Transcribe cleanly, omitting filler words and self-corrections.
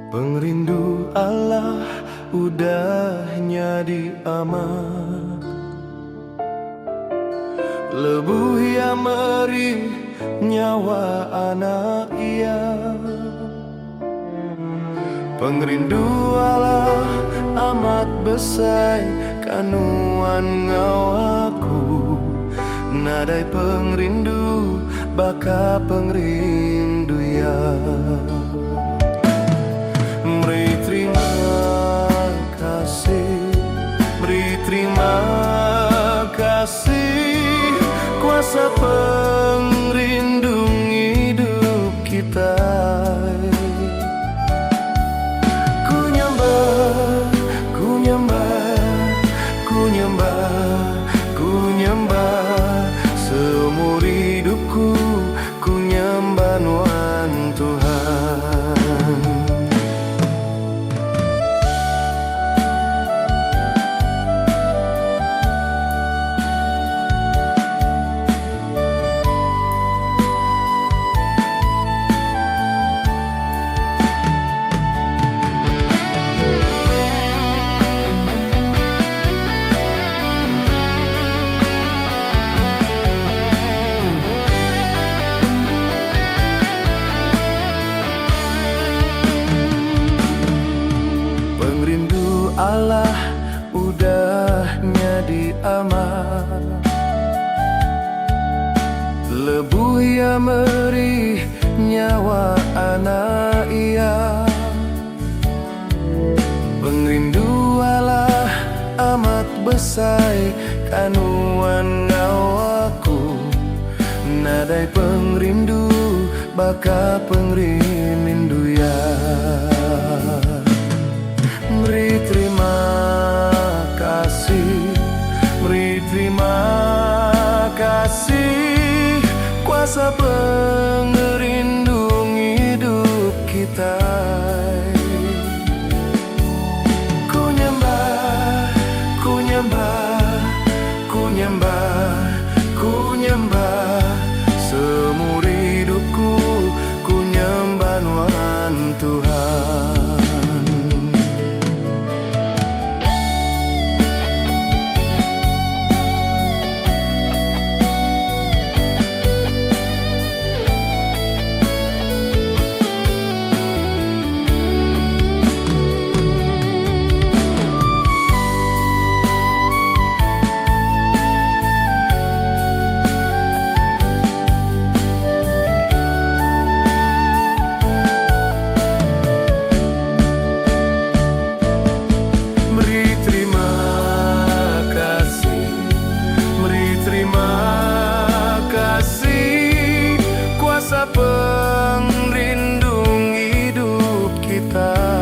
Pengrindu Allah udahnya diamat, lebuh yang merih nyawa anak ia. Pengrindu Allah amat besar kanuan ngawaku, nadai pengrindu baka pengrindu ya. Beri terima kasih, beri terima kasih, kuasa pengrindung hidup kita. Ku nyembah, ku nyembah, ku nyembah, ku nyembah, seumur hidupku ku nyembah Nuhan Tuhan. Allah udahnya diamat, lebuh yang merih nyawa anak ia. Pengrindu Allah amat besar kanuan ngawaku, nadai pengrindu baka pengrindu ya. Beri terima kasih, beri terima kasih, kuasa pengerindung hidup kita. Ku nyembah, ku nyembah, ku nyembah, ku nyembah, seumur hidupku ku nyembah Nuhan Tuhan. Pengrindung hidup kita.